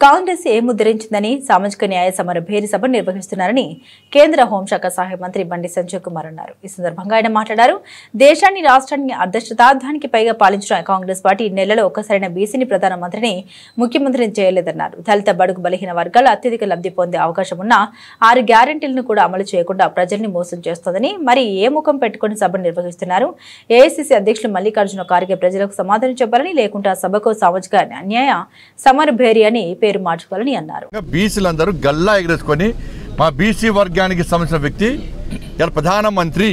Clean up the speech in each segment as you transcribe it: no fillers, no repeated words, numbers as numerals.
కాంగ్రెస్ ముద్రించిందని సామాజిక న్యాయ సమర భేరీ సభ నిర్వహిస్తున్నారని కేంద్ర హోంశాఖ సహాయ మంత్రి బండి సంజయ్ కుమార్ అన్నారు. ఈ సందర్భంగా ఆయన మాట్లాడారు. దేశాన్ని రాష్ట్రాన్ని అర్ధ శతాబ్దానికి పైగా పాలించిన కాంగ్రెస్ పార్టీ నెలలో ఒక్కసారైన బీసీని ప్రధానమంత్రిని ముఖ్యమంత్రిని చేయలేదన్నారు. దళిత బడుగు బలహీన వర్గాలు అత్యధిక లబ్ధి పొందే అవకాశం ఉన్న 6 గ్యారెంటీలను కూడా అమలు చేయకుండా ప్రజల్ని మోసం చేస్తోందని మరి ఏ ముఖం పెట్టుకుని సభ నిర్వహిస్తున్నారు? ఏఐసీసీ అధ్యక్షులు మల్లికార్జున ఖార్గే ప్రజలకు సమాధానం చెప్పాలని, లేకుంటే ఆ సభకు సామాజిక న్యాయ సమర భేరీ అని పేరు మార్చుకోవాలని అన్నారు. బీసీలందరూ గల్లా ఎగరేసుకొని మా బీసీ వర్గానికి సంబంధించిన వ్యక్తి ఇలా ప్రధానమంత్రి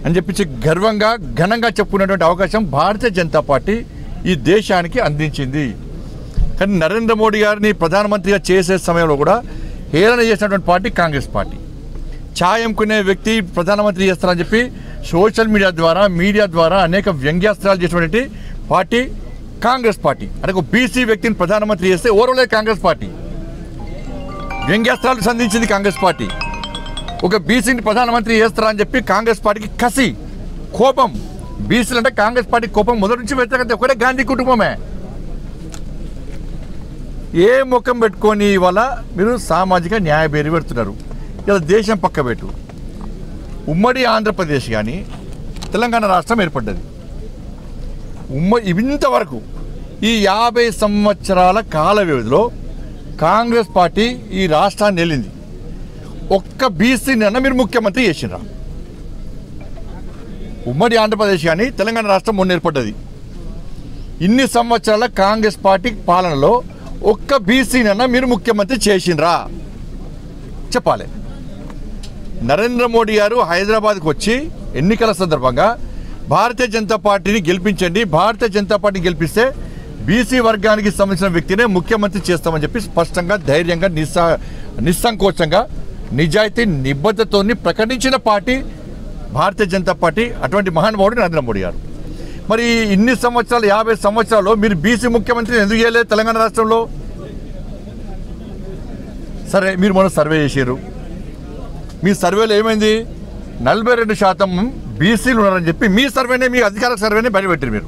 అని చెప్పి గర్వంగా ఘనంగా చెప్పుకునేటువంటి అవకాశం భారతీయ జనతా పార్టీ ఈ దేశానికి అందించింది. కానీ నరేంద్ర మోడీ గారిని ప్రధానమంత్రిగా చేసే సమయంలో కూడా హేళన చేసినటువంటి పార్టీ కాంగ్రెస్ పార్టీ. ఛాయంకునే వ్యక్తి ప్రధానమంత్రి చేస్తారని చెప్పి సోషల్ మీడియా ద్వారా అనేక వ్యంగ్యాస్త్రాలు చేసినటువంటి పార్టీ కాంగ్రెస్ పార్టీ. అంటే ఒక బీసీ వ్యక్తిని ప్రధానమంత్రి చేస్తే ఓరవలే కాంగ్రెస్ పార్టీ. వ్యంగ్యాస్త్రాలు సంధించింది కాంగ్రెస్ పార్టీ. ఒక బీసీని ప్రధానమంత్రి చేస్తారా అని చెప్పి కాంగ్రెస్ పార్టీకి కసి, కోపం. బీసీలు అంటే కాంగ్రెస్ పార్టీ కోపం మొదటి నుంచి వ్యతిరేకత ఒకటే గాంధీ కుటుంబమే. ఏ ముఖం పెట్టుకొని ఇవాళ మీరు సామాజిక న్యాయ బేరీ పెడుతున్నారు? ఇలా దేశం పక్కబెట్టు. ఉమ్మడి ఆంధ్రప్రదేశ్ కానీ తెలంగాణ రాష్ట్రం ఏర్పడ్డది. ఇంతవరకు ఈ 50 సంవత్సరాల కాల వ్యవధిలో కాంగ్రెస్ పార్టీ ఈ రాష్ట్రాన్ని వెళ్ళింది. ఒక్క బీసీనన్నా మీరు ముఖ్యమంత్రి చేసినరా? ఉమ్మడి ఆంధ్రప్రదేశ్ కానీ తెలంగాణ రాష్ట్రం మొన్న ఏర్పడ్డది. ఇన్ని సంవత్సరాల కాంగ్రెస్ పార్టీ పాలనలో ఒక్క బీసీనన్నా మీరు ముఖ్యమంత్రి చేసినరా? చెప్పాలి. నరేంద్ర మోడీ గారు హైదరాబాద్కి వచ్చి ఎన్నికల సందర్భంగా భారతీయ జనతా పార్టీని గెలిపించండి, భారతీయ జనతా పార్టీని గెలిపిస్తే బీసీ వర్గానికి సంబంధించిన వ్యక్తినే ముఖ్యమంత్రి చేస్తామని చెప్పి స్పష్టంగా, ధైర్యంగా, నిస్సంకోచంగా, నిజాయితీ నిబద్ధతతో ప్రకటించిన పార్టీ భారతీయ జనతా పార్టీ. అటువంటి మహానుభావుడు నరేంద్ర మోడీ గారు. మరి ఇన్ని సంవత్సరాలు 50 సంవత్సరాల్లో మీరు బీసీ ముఖ్యమంత్రిని ఎందుకు చేయలేదు తెలంగాణ రాష్ట్రంలో? సరే, మీరు మొన్న సర్వే చేశారు. మీ సర్వేలో ఏమైంది? 42% బీసీలు ఉన్నారని చెప్పి మీ సర్వేనే, మీ అధికారిక సర్వేనే బయటపెట్టారు మీరు.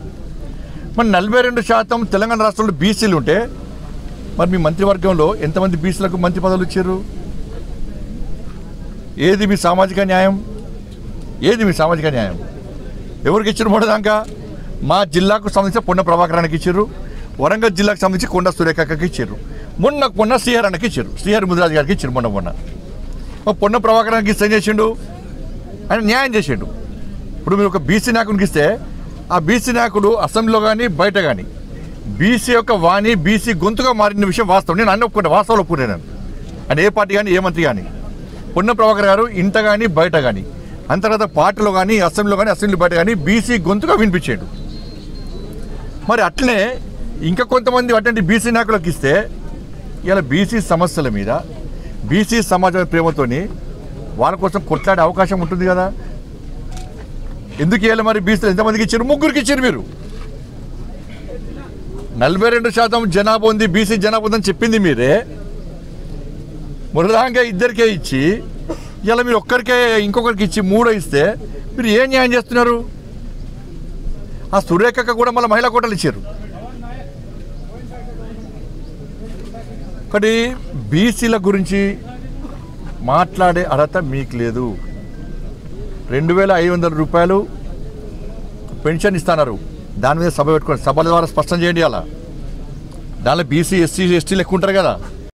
మరి 42% తెలంగాణ రాష్ట్రంలో బీసీలు ఉంటే మరి మీ మంత్రివర్గంలో ఎంతమంది బీసీలకు మంత్రి పదవులు ఇచ్చారు? ఏది మీ సామాజిక న్యాయం? ఏది మీ సామాజిక న్యాయం? ఎవరికి ఇచ్చారు? మొదటిదాకా మా జిల్లాకు సంబంధించిన పొన్న ప్రభాకరానికి ఇచ్చారు, వరంగల్ జిల్లాకు సంబంధించి కొండ సురేఖకి ఇచ్చారు, మొన్న శ్రీహర్ అన్నకి ఇచ్చారు, శ్రీహర్ ముదిరాజు గారికి ఇచ్చారు. మొన్న పొన్న ప్రభాకరానికి ఇస్తే ఏం చేసిండు? ఆయన న్యాయం చేసిండు. ఇప్పుడు మీరు ఒక బీసీ నాయకునికి ఇస్తే ఆ బీసీ నాయకుడు అసెంబ్లీలో కానీ బయట కానీ బీసీ యొక్క వాణి, బీసీ గొంతుగా మారిన విషయం వాస్తవం. నేను అన్నీ ఒప్పుకుంటా, వాస్తవాలు ఒప్పుకున్నాను. ఆయన ఏ పార్టీ కానీ, ఏ మంత్రి కానీ, పొన్న ప్రభాకర్ గారు ఇంట కానీ బయట కానీ, అంతర్గత పార్టీలో కానీ, అసెంబ్లీలో కానీ, అసెంబ్లీ బయట కానీ బీసీ గొంతుగా వినిపించాడు. మరి అట్లనే ఇంకా కొంతమంది అటువంటి బీసీ నాయకులకు ఇస్తే ఇలా బీసీ సమస్యల మీద, బీసీ సమాజం ప్రేమతోని వాళ్ళ కోసం కొట్లాడే అవకాశం ఉంటుంది కదా. ఎందుకు ఇవ్వాలి మరి? బీసీలు ఎంతమందికి ఇచ్చారు? 3కి ఇచ్చారు మీరు. 42% జనాభా ఉంది, బీసీ జనాభా ఉందని చెప్పింది మీరే. మొదటిగా 2కే ఇచ్చి ఇలా మీరు ఒక్కరికే ఇంకొకరికి ఇచ్చి 3 ఇస్తే మీరు ఏం న్యాయం చేస్తున్నారు? ఆ సురేఖకు కూడా మళ్ళీ మహిళా కోటలు ఇచ్చారు. ఒకటి బీసీల గురించి మాట్లాడే అర్హత మీకు లేదు. 2500 రూపాయలు పెన్షన్ ఇస్తున్నారు. దాని మీద సభ పెట్టుకోండి, సభల ద్వారా స్పష్టం చేయండి. అలా దానిలో బీసీ, ఎస్సీ, ఎస్టీలు ఎక్కువ ఉంటారు కదా.